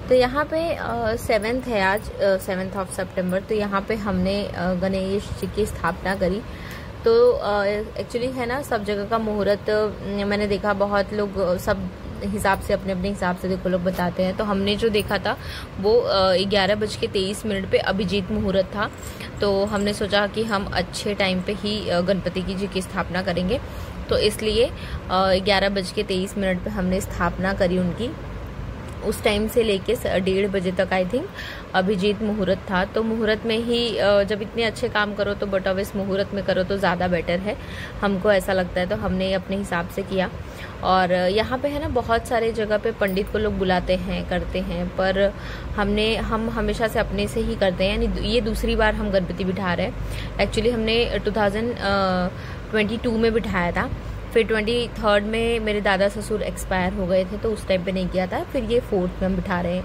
तो यहाँ पे 7th है आज, 7th ऑफ सितंबर। तो यहाँ पे हमने गणेश जी की स्थापना करी। तो एक्चुअली है ना, सब जगह का मुहूर्त मैंने देखा, बहुत लोग सब हिसाब से अपने अपने हिसाब से देखो लोग बताते हैं। तो हमने जो देखा था वो 11:23 पे अभिजीत मुहूर्त था। तो हमने सोचा कि हम अच्छे टाइम पे ही गणपति जी की स्थापना करेंगे, तो इसलिए 11:23 पे हमने स्थापना करी उनकी। उस टाइम से लेके 1:30 बजे तक आई थिंक अभिजीत मुहूर्त था। तो मुहूर्त में ही जब इतने अच्छे काम करो तो बट ऑब्वियस मुहूर्त में करो तो ज़्यादा बेटर है, हमको ऐसा लगता है। तो हमने अपने हिसाब से किया। और यहाँ पे है ना, बहुत सारे जगह पे पंडित को लोग बुलाते हैं, करते हैं, पर हम हमेशा से अपने से ही करते हैं। यानी ये दूसरी बार हम गणपति बिठा रहे हैं। एक्चुअली हमने 2022 में बिठाया था, फिर 23rd में मेरे दादा ससुर एक्सपायर हो गए थे तो उस टाइम पे नहीं किया था, फिर ये 4th में हम बिठा रहे हैं।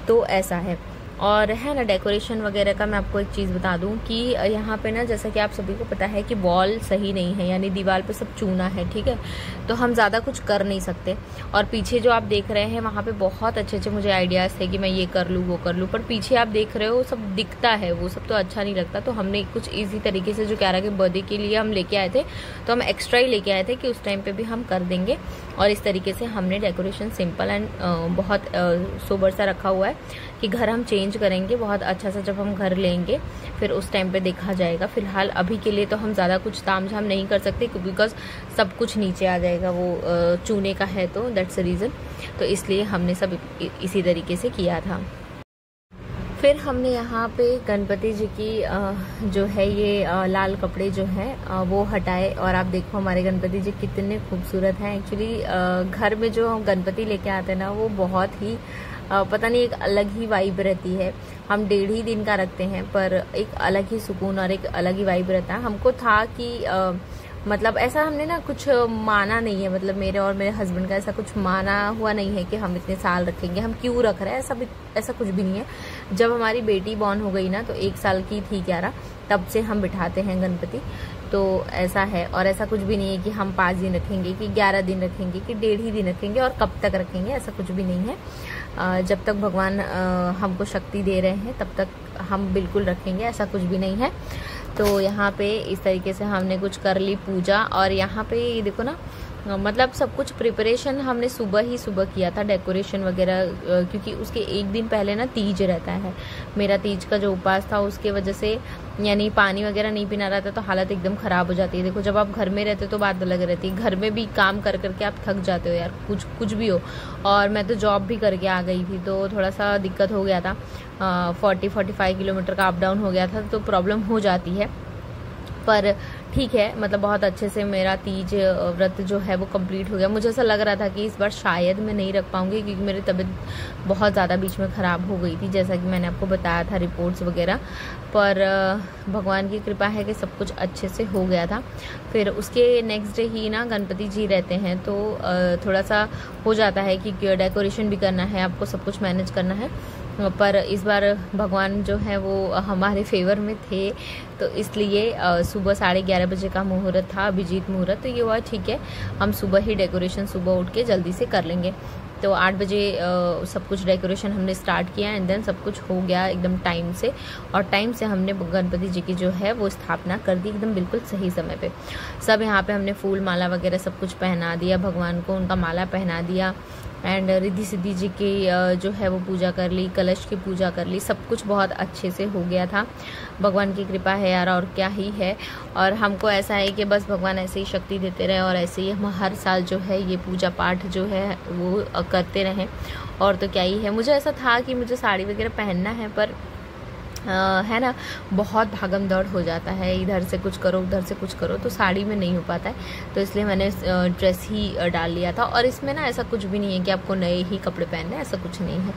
तो ऐसा है। और है ना, डेकोरेशन वगैरह का मैं आपको एक चीज़ बता दूं कि यहाँ पे ना, जैसा कि आप सभी को पता है कि वॉल सही नहीं है, यानी दीवार पे सब चूना है, ठीक है। तो हम ज़्यादा कुछ कर नहीं सकते। और पीछे जो आप देख रहे हैं वहाँ पे बहुत अच्छे अच्छे मुझे आइडियाज़ थे कि मैं ये कर लूँ वो कर लूँ, पर पीछे आप देख रहे हो सब दिखता है, वो सब तो अच्छा नहीं लगता। तो हमने कुछ ईजी तरीके से, जो क्यारा के बर्थडे के लिए हम लेके आए थे, तो हम एक्स्ट्रा ही लेके आए थे कि उस टाइम पर भी हम कर देंगे। और इस तरीके से हमने डेकोरेशन सिंपल एंड बहुत सोबर सा रखा हुआ है कि घर हम चेंज करेंगे बहुत अच्छा सा, जब हम घर लेंगे फिर उस टाइम पे देखा जाएगा। फिलहाल अभी के लिए तो हम ज़्यादा कुछ तामझाम नहीं कर सकते बिकॉज सब कुछ नीचे आ जाएगा, वो चूने का है, तो दैट्स द रीज़न। तो इसलिए हमने सब इसी तरीके से किया था। फिर हमने यहाँ पे गणपति जी की जो है ये लाल कपड़े जो हैं वो हटाए। और आप देखो हमारे गणपति जी कितने खूबसूरत हैं। एक्चुअली घर में जो हम गणपति लेके आते हैं ना, वो बहुत ही पता नहीं, एक अलग ही वाइब रहती है। हम 1.5 ही दिन का रखते हैं, पर एक अलग ही सुकून और एक अलग ही वाइब रहता है। हमको था कि मतलब ऐसा हमने ना कुछ माना नहीं है, मतलब मेरे और मेरे हस्बैंड का ऐसा कुछ माना हुआ नहीं है कि हम इतने साल रखेंगे, हम क्यों रख रहे हैं, ऐसा कुछ भी नहीं है। जब हमारी बेटी बॉर्न हो गई ना, तो 1 साल की थी क्यारा, तब से हम बिठाते हैं गणपति। तो ऐसा है। और ऐसा कुछ भी नहीं है कि हम 5 दिन रखेंगे, कि 11 दिन रखेंगे, कि 1.5 ही दिन रखेंगे और कब तक रखेंगे, ऐसा कुछ भी नहीं है। जब तक भगवान हमको शक्ति दे रहे हैं तब तक हम बिल्कुल रखेंगे, ऐसा कुछ भी नहीं है। तो यहाँ पे इस तरीके से हमने कुछ कर ली पूजा। और यहाँ पे ये देखो ना, मतलब सब कुछ प्रिपरेशन हमने सुबह किया था, डेकोरेशन वगैरह, क्योंकि उसके 1 दिन पहले ना तीज रहता है। मेरा तीज का जो उपवास था उसके वजह से, यानी पानी वगैरह नहीं पीना रहता तो हालत एकदम ख़राब हो जाती है। देखो जब आप घर में रहते हो तो बात अलग रहती है, घर में भी काम कर करके आप थक जाते हो यार, कुछ भी हो। और मैं तो जॉब भी करके आ गई थी, तो थोड़ा सा दिक्कत हो गया था। 40-45 किलोमीटर का अप डाउन हो गया था, तो प्रॉब्लम हो जाती है। पर ठीक है, मतलब बहुत अच्छे से मेरा तीज व्रत जो है वो कंप्लीट हो गया। मुझे ऐसा लग रहा था कि इस बार शायद मैं नहीं रख पाऊंगी, क्योंकि मेरी तबीयत बहुत ज़्यादा बीच में ख़राब हो गई थी, जैसा कि मैंने आपको बताया था, रिपोर्ट्स वगैरह। पर भगवान की कृपा है कि सब कुछ अच्छे से हो गया था। फिर उसके नेक्स्ट डे ही ना गणपति जी रहते हैं, तो थोड़ा सा हो जाता है कि डेकोरेशन भी करना है, आपको सब कुछ मैनेज करना है। पर इस बार भगवान जो है वो हमारे फेवर में थे, तो इसलिए सुबह 11:30 बजे का मुहूर्त था, अभिजीत मुहूर्त। तो ये हुआ ठीक है, हम सुबह ही डेकोरेशन सुबह उठ के जल्दी से कर लेंगे। तो 8 बजे सब कुछ डेकोरेशन हमने स्टार्ट किया एंड देन सब कुछ हो गया एकदम टाइम से। और टाइम से हमने गणपति जी की जो है वो स्थापना कर दी एकदम बिल्कुल सही समय पे। सब यहाँ पे हमने फूल माला वगैरह सब कुछ पहना दिया भगवान को, उनका माला पहना दिया एंड रिद्धि सिद्धि जी की जो है वो पूजा कर ली, कलश की पूजा कर ली। सब कुछ बहुत अच्छे से हो गया था, भगवान की कृपा है यार, और क्या ही है। और हमको ऐसा है कि बस भगवान ऐसे ही शक्ति देते रहे और ऐसे ही हम हर साल जो है ये पूजा पाठ जो है वो करते रहें। और तो क्या ही है, मुझे ऐसा था कि मुझे साड़ी वगैरह पहनना है, पर है ना, बहुत भागम दौड़ हो जाता है, इधर से कुछ करो उधर से कुछ करो, तो साड़ी में नहीं हो पाता है। तो इसलिए मैंने ड्रेस ही डाल लिया था। और इसमें ना ऐसा कुछ भी नहीं है कि आपको नए ही कपड़े पहनने, ऐसा कुछ नहीं है।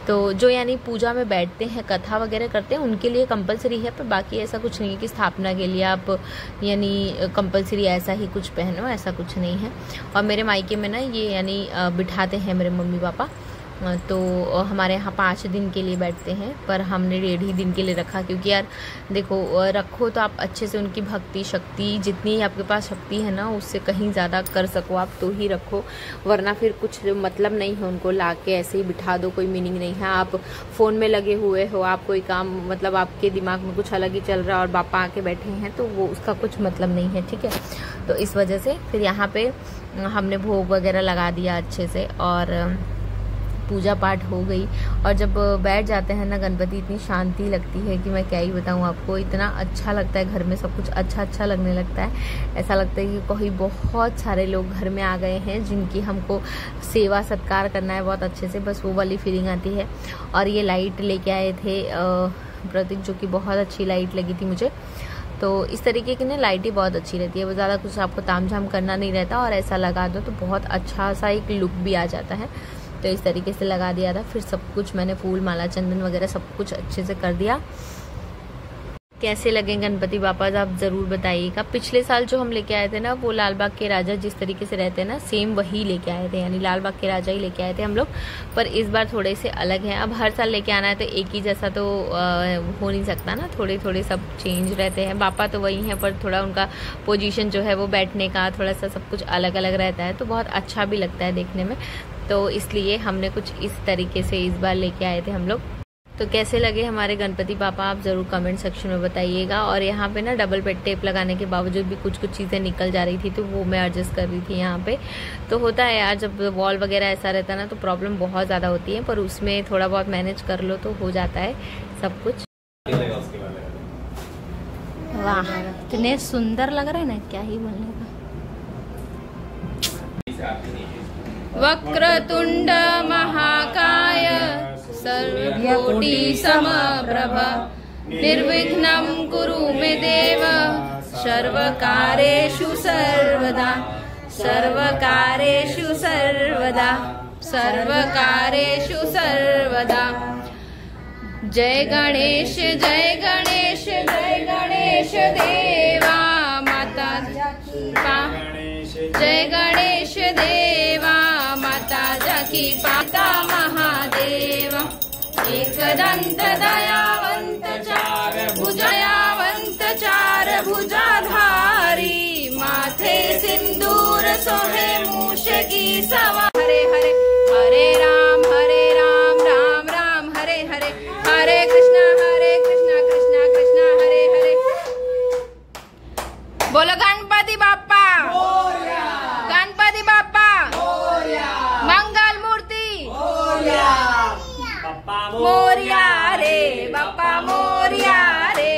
तो जो यानी पूजा में बैठते हैं, कथा वगैरह करते हैं, उनके लिए कंपलसरी है, पर बाकी ऐसा कुछ नहीं है कि स्थापना के लिए आप यानी कंपलसरी ऐसा ही कुछ पहनो, ऐसा कुछ नहीं है। और मेरे मायके में ना ये यानी बिठाते हैं मेरे मम्मी पापा, तो हमारे यहाँ 5 दिन के लिए बैठते हैं, पर हमने 1.5 ही दिन के लिए रखा, क्योंकि यार देखो रखो तो आप अच्छे से उनकी भक्ति शक्ति जितनी आपके पास शक्ति है ना उससे कहीं ज़्यादा कर सको आप तो ही रखो, वरना फिर कुछ मतलब नहीं है उनको ला के ऐसे ही बिठा दो, कोई मीनिंग नहीं है। आप फ़ोन में लगे हुए हो, आप कोई काम मतलब आपके दिमाग में कुछ अलग ही चल रहा है और बापा आके बैठे हैं तो वो उसका कुछ मतलब नहीं है, ठीक है। तो इस वजह से फिर यहाँ पे हमने भोग वगैरह लगा दिया अच्छे से और पूजा पाठ हो गई। और जब बैठ जाते हैं ना गणपति, इतनी शांति लगती है कि मैं क्या ही बताऊँ आपको, इतना अच्छा लगता है घर में, सब कुछ अच्छा अच्छा लगने लगता है। ऐसा लगता है कि कोई बहुत सारे लोग घर में आ गए हैं जिनकी हमको सेवा सत्कार करना है बहुत अच्छे से, बस वो वाली फीलिंग आती है। और ये लाइट लेके आए थे प्रतीक, जो कि बहुत अच्छी लाइट लगी थी मुझे। तो इस तरीके की ना लाइटें बहुत अच्छी रहती है, वो ज़्यादा कुछ आपको तामझाम करना नहीं रहता और ऐसा लगा दो तो बहुत अच्छा सा एक लुक भी आ जाता है। तो इस तरीके से लगा दिया था, फिर सब कुछ मैंने फूल माला चंदन वगैरह सब कुछ अच्छे से कर दिया। कैसे लगे गणपति बापा आप ज़रूर बताइएगा। पिछले साल जो हम लेके आए थे ना वो लाल बाग के राजा जिस तरीके से रहते हैं ना सेम वही लेके आए थे, यानी लाल बाग के राजा ही लेके आए थे हम लोग, पर इस बार थोड़े से अलग हैं। अब हर साल लेके आना है तो एक ही जैसा तो हो नहीं सकता ना, थोड़े थोड़े सब चेंज रहते हैं। बापा तो वही हैं पर थोड़ा उनका पोजीशन जो है वो बैठने का थोड़ा सा सब कुछ अलग अलग रहता है, तो बहुत अच्छा भी लगता है देखने में। तो इसलिए हमने कुछ इस तरीके से इस बार लेके आए थे हम लोग। तो कैसे लगे हमारे गणपति पापा आप ज़रूर कमेंट सेक्शन में बताइएगा। और यहाँ पे ना डबल बेड टेप लगाने के बावजूद भी कुछ कुछ चीज़ें निकल जा रही थी तो वो मैं एडजस्ट कर रही थी यहाँ पे। तो होता है यार, जब वॉल वगैरह ऐसा रहता है ना तो प्रॉब्लम बहुत ज़्यादा होती है, पर उसमें थोड़ा बहुत मैनेज कर लो तो हो जाता है सब कुछ। वाह इतने सुंदर लग रहे हैं ना, क्या ही बोलने का। वक्रतुंड महाकाय सर्वकोटि समप्रभ निर्विघ्नं कुरु मे देव सर्वकार्येषु सर्वदा सर्वकार्येषु सर्वदा सर्वकार्येषु सर्वदा। जय गणेश जय गणेश जय गणेश देवा माता जय गणेश देवा माता जाकी पाता महादेव। एकदंत दयावंत चार भुजाधारी माथे सिंदूर सोहे मूष की सवार। हरे हरे हरे राम राम राम हरे हरे, हरे कृष्णा कृष्णा कृष्णा हरे हरे। बोलो गणपति बाप्पा, गणपति बाप्पा मंगल मूर्ति मोरिया रे, बाप्पा मोरिया रे,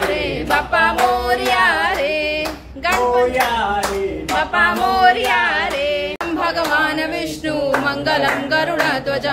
रे बाप्पा मोरिया रे, गणपति बाप्पा मोरिया रे। भगवान विष्णु मंगलम गरुड़ ध्वज।